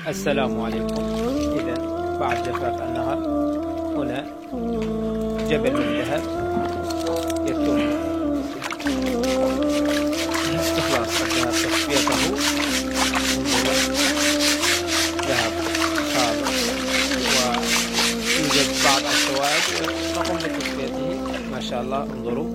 السلام عليكم. إذا بعد جفاف النهر هنا جبل من ذهب يتم استخلاص الذهب تصفيته ذهب خالص، ويوجد بعض السوائل نقوم بتصفيته. ما شاء الله انظروا.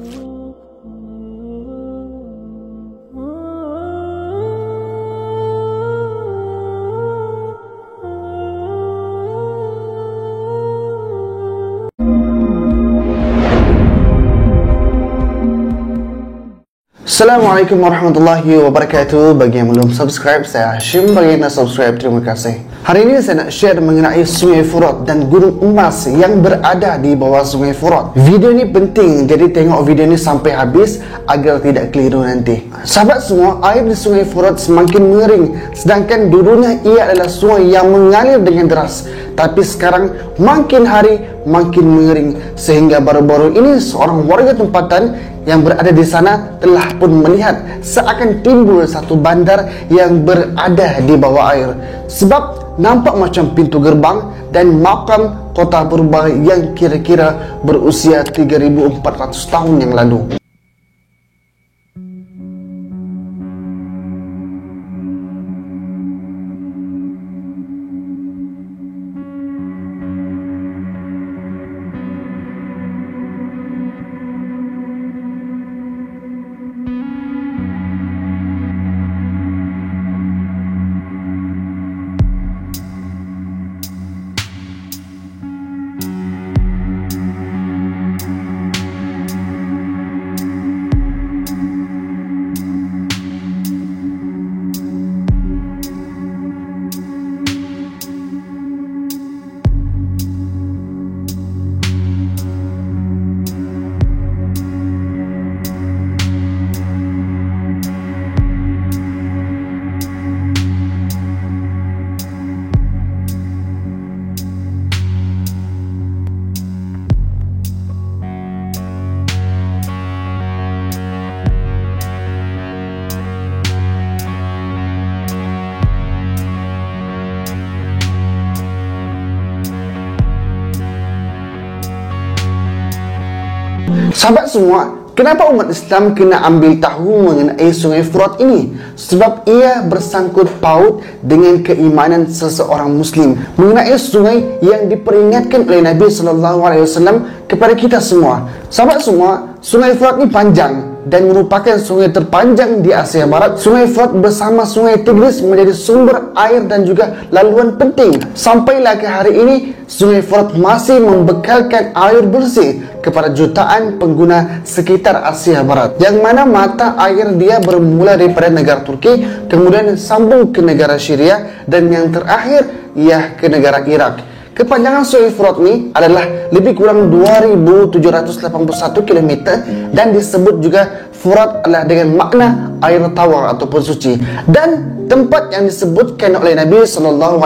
Assalamualaikum warahmatullahi wabarakatuh. Bagi yang belum subscribe, saya Hashim. Bagi yang dah subscribe, terima kasih. Hari ini saya nak share mengenai Sungai Furat dan Gunung Emas yang berada di bawah Sungai Furat. Video ini penting, jadi tengok video ini sampai habis agar tidak keliru nanti. Sahabat semua, air di Sungai Furat semakin mengering, sedangkan dulunya ia adalah sungai yang mengalir dengan deras. Tapi sekarang makin hari makin mengering, sehingga baru-baru ini seorang warga tempatan yang berada di sana telah pun melihat seakan timbul satu bandar yang berada di bawah air. Sebab nampak macam pintu gerbang dan makam kota purba yang kira-kira berusia 3.400 tahun yang lalu. Sahabat semua, kenapa umat Islam kena ambil tahu mengenai Sungai Furat ini? Sebab ia bersangkut paut dengan keimanan seseorang Muslim mengenai sungai yang diperingatkan oleh Nabi SAW kepada kita semua. Sahabat semua, Sungai Furat ini panjang dan merupakan sungai terpanjang di Asia Barat. Sungai Furat bersama Sungai Tigris menjadi sumber air dan juga laluan penting. Sampailah ke hari ini, Sungai Furat masih membekalkan air bersih kepada jutaan pengguna sekitar Asia Barat, yang mana mata air dia bermula daripada negara Turki, kemudian sambung ke negara Syria, dan yang terakhir ia ke negara Iraq. Kepanjangan Sungai Furat ini adalah lebih kurang 2.781 km dan disebut juga Furat adalah dengan makna air tawar ataupun suci. Dan tempat yang disebutkan oleh Nabi SAW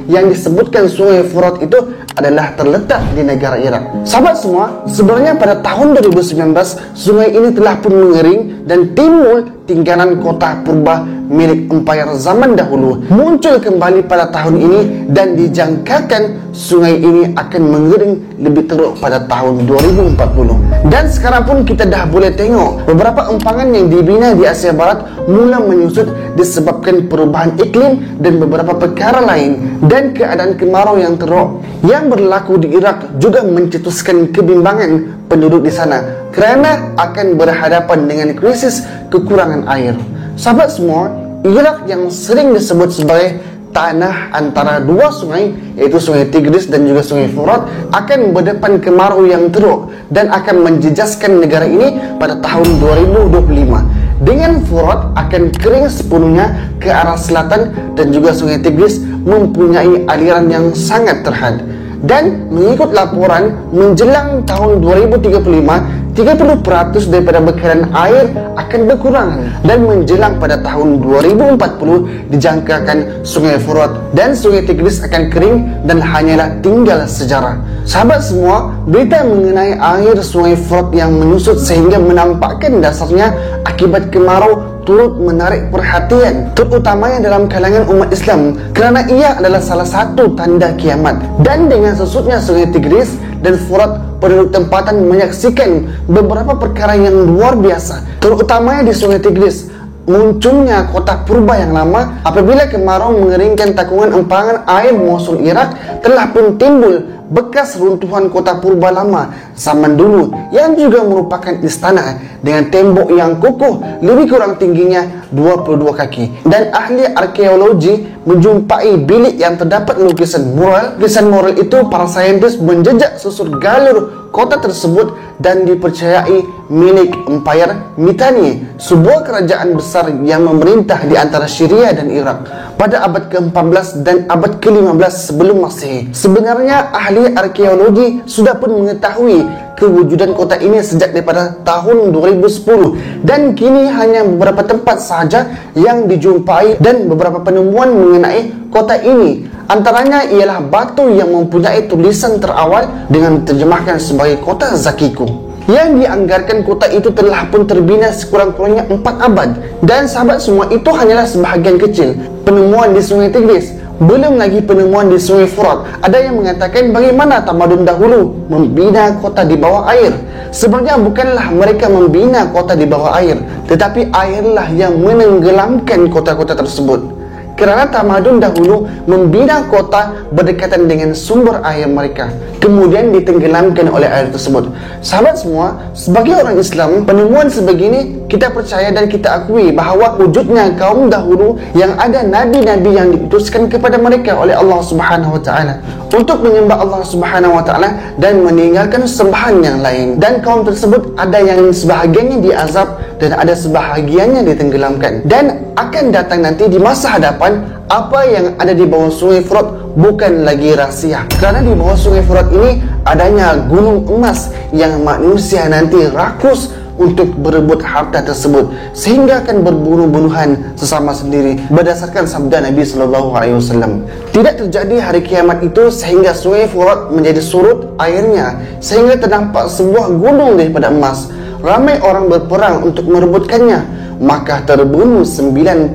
yang disebutkan Sungai Furat itu adalah terletak di negara Iraq. Sahabat semua, sebenarnya pada tahun 2019 sungai ini telah pun mengering dan timbul tinggalan kota purba milik empayar zaman dahulu muncul kembali pada tahun ini, dan dijangkakan sungai ini akan mengering lebih teruk pada tahun 2040. Dan sekarang pun kita dah boleh tengok beberapa empangan yang dibina di Asia Barat mula menyusut disebabkan perubahan iklim dan beberapa perkara lain, dan keadaan kemarau yang teruk yang berlaku di Iraq juga mencetuskan kebimbangan penduduk di sana kerana akan berhadapan dengan krisis kekurangan air. Sahabat semua, Iraq yang sering disebut sebagai tanah antara dua sungai, iaitu Sungai Tigris dan juga Sungai Furat, akan berdepan kemarau yang teruk dan akan menjejaskan negara ini pada tahun 2025. Dengan Furat akan kering sepenuhnya ke arah selatan, dan juga Sungai Tigris mempunyai aliran yang sangat terhad. Dan mengikut laporan, menjelang tahun 2035, 30% daripada bekalan air akan berkurang, dan menjelang pada tahun 2040 dijangkakan Sungai Furat dan Sungai Tigris akan kering dan hanyalah tinggal sejarah. Sahabat semua, berita mengenai air Sungai Furat yang menyusut sehingga menampakkan dasarnya akibat kemarau turut menarik perhatian, terutamanya dalam kalangan umat Islam, kerana ia adalah salah satu tanda kiamat. Dan dengan susutnya sungai Tigris dan Furat, penduduk tempatan menyaksikan beberapa perkara yang luar biasa, terutamanya di sungai Tigris. Munculnya kota purba yang lama apabila kemarau mengeringkan takungan empangan air Mosul Irak, telah pun timbul bekas runtuhan kota purba lama zaman dulu yang juga merupakan istana dengan tembok yang kokoh lebih kurang tingginya 22 kaki. Dan ahli arkeologi menjumpai bilik yang terdapat lukisan mural. Lukisan mural itu para saintis menjejak susur galur kota tersebut dan dipercayai milik Empire Mitanni, sebuah kerajaan besar yang memerintah di antara Syria dan Irak pada abad ke-14 dan abad ke-15 sebelum Masehi. Sebenarnya ahli arkeologi sudah pun mengetahui kewujudan kota ini sejak daripada tahun 2010, dan kini hanya beberapa tempat sahaja yang dijumpai dan beberapa penemuan mengenai kota ini. Antaranya ialah batu yang mempunyai tulisan terawal dengan diterjemahkan sebagai kota Zakiku, yang dianggarkan kota itu telah pun terbina sekurang-kurangnya 4 abad. Dan sahabat semua, itu hanyalah sebahagian kecil penemuan di sungai Tigris. Belum lagi penemuan di sungai Furat. Ada yang mengatakan bagaimana tamadun dahulu membina kota di bawah air. Sebenarnya bukanlah mereka membina kota di bawah air, tetapi airlah yang menenggelamkan kota-kota tersebut. Kerana tamadun dahulu membina kota berdekatan dengan sumber air mereka, kemudian ditenggelamkan oleh air tersebut. Sahabat semua, sebagai orang Islam, penemuan sebegini kita percaya dan kita akui bahawa wujudnya kaum dahulu yang ada nabi-nabi yang diutuskan kepada mereka oleh Allah Subhanahu wa taala untuk menyembah Allah Subhanahu wa taala dan meninggalkan sembahan yang lain. Dan kaum tersebut ada yang sebahagiannya diazab dan ada sebahagiannya ditenggelamkan. Dan akan datang nanti di masa hadapan, apa yang ada di bawah sungai Furat bukan lagi rahsia. Kerana di bawah sungai Furat ini adanya gunung emas yang manusia nanti rakus untuk berebut harta tersebut, sehingga akan berbunuh-bunuhan sesama sendiri berdasarkan sabda Nabi SAW. Tidak terjadi hari kiamat itu sehingga sungai Furat menjadi surut airnya, sehingga terdampak sebuah gunung daripada emas. Ramai orang berperang untuk merebutkannya, maka terbunuh 99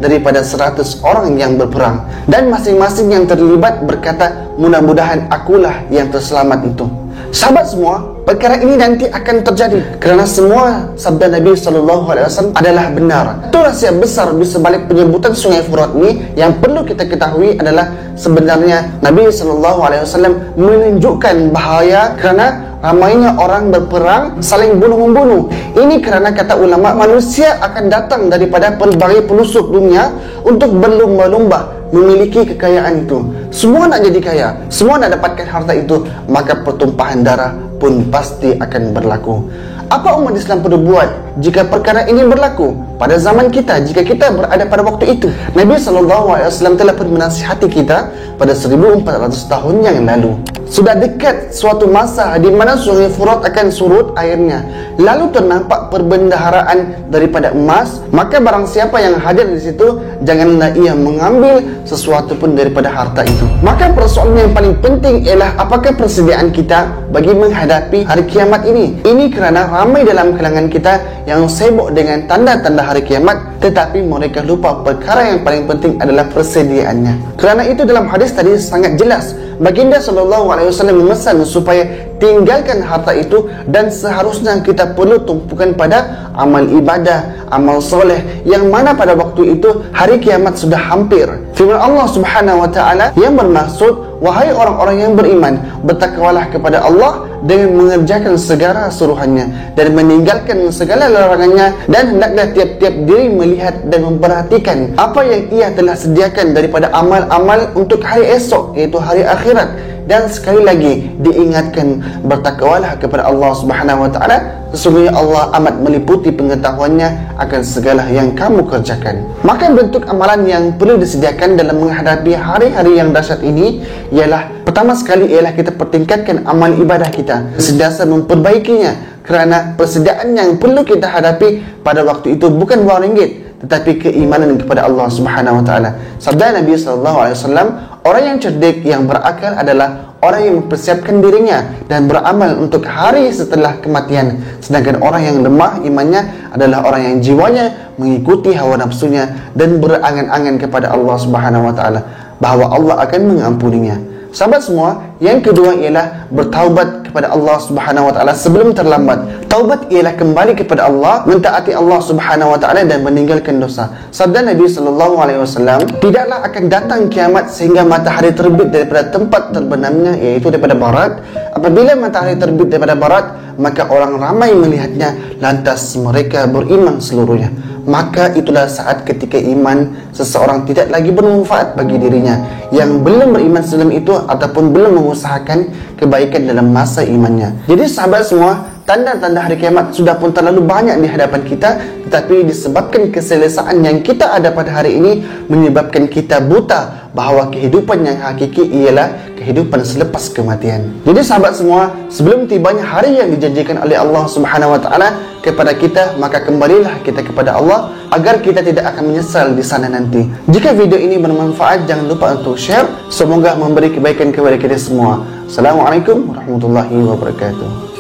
daripada 100 orang yang berperang. Dan masing-masing yang terlibat berkata, mudah-mudahan akulah yang terselamat itu. Sahabat semua, perkara ini nanti akan terjadi kerana semua sabda Nabi SAW adalah benar. Itu rahsia besar di sebalik penyebutan sungai Furat ini. Yang perlu kita ketahui adalah sebenarnya Nabi SAW menunjukkan bahaya kerana ramainya orang berperang saling bunuh-membunuh. Ini kerana kata ulama, manusia akan datang daripada pelbagai pelosok dunia untuk berlumba-lumba memiliki kekayaan itu. Semua nak jadi kaya, semua nak dapatkan harta itu, maka pertumpahan darah pun pasti akan berlaku. Apa umat Islam perlu buat jika perkara ini berlaku pada zaman kita, jika kita berada pada waktu itu? Nabi SAW telah pun menasihati kita pada 1400 tahun yang lalu. Sudah dekat suatu masa di mana sungai Furat akan surut airnya, lalu ternampak perbendaharaan daripada emas. Maka barang siapa yang hadir di situ, janganlah ia mengambil sesuatu pun daripada harta itu. Maka persoalan yang paling penting ialah apakah persediaan kita bagi menghadapi hari kiamat ini. Ini kerana ramai dalam kalangan kita yang sibuk dengan tanda-tanda hari kiamat, tetapi mereka lupa perkara yang paling penting adalah persediaannya. Kerana itu dalam hadis tadi sangat jelas, Baginda SAW memesan supaya tinggalkan harta itu, dan seharusnya kita perlu tumpukan pada amal ibadah, amal soleh, yang mana pada waktu itu hari kiamat sudah hampir. Firman Allah Subhanahu wa taala yang bermaksud, wahai orang-orang yang beriman, bertakwalah kepada Allah dengan mengerjakan segala suruhannya dan meninggalkan segala larangannya, dan hendaklah tiap-tiap diri melihat dan memperhatikan apa yang ia telah sediakan daripada amal-amal untuk hari esok, iaitu hari akhirat. Dan sekali lagi diingatkan, bertakwalah kepada Allah Subhanahu wa taala, sesungguhnya Allah amat meliputi pengetahuannya akan segala yang kamu kerjakan. Maka bentuk amalan yang perlu disediakan dalam menghadapi hari-hari yang dahsyat ini ialah, pertama sekali ialah kita pertingkatkan amal ibadah kita, sentiasa memperbaikinya. Kerana persediaan yang perlu kita hadapi pada waktu itu bukan wang ringgit, tetapi keimanan kepada Allah Subhanahu wa taala. Sabda Nabi sallallahu alaihi wasallam, orang yang cerdik, yang berakal adalah orang yang mempersiapkan dirinya dan beramal untuk hari setelah kematian. Sedangkan orang yang lemah imannya adalah orang yang jiwanya mengikuti hawa nafsunya dan berangan-angan kepada Allah Subhanahu wa taala bahawa Allah akan mengampuninya. Sahabat semua, yang kedua ialah bertaubat kepada Allah Subhanahu wa taala sebelum terlambat. Taubat ialah kembali kepada Allah, mentaati Allah Subhanahu wa taala dan meninggalkan dosa. Sabda Nabi sallallahu alaihi wasallam, tidaklah akan datang kiamat sehingga matahari terbit daripada tempat terbenamnya, iaitu daripada barat. Apabila matahari terbit daripada barat, maka orang ramai melihatnya, lantas mereka beriman seluruhnya. Maka itulah saat ketika iman seseorang tidak lagi bermanfaat bagi dirinya yang belum beriman sebelum itu ataupun belum mengusahakan kebaikan dalam masa imannya. Jadi sahabat semua, tanda-tanda hari kiamat sudah pun terlalu banyak di hadapan kita, tetapi disebabkan keselesaan yang kita ada pada hari ini menyebabkan kita buta bahawa kehidupan yang hakiki ialah kehidupan selepas kematian. Jadi sahabat semua, sebelum tibanya hari yang dijanjikan oleh Allah Subhanahu wa taala kepada kita, maka kembalilah kita kepada Allah agar kita tidak akan menyesal di sana nanti. Jika video ini bermanfaat, jangan lupa untuk share. Semoga memberi kebaikan kepada kita semua. Assalamualaikum warahmatullahi wabarakatuh.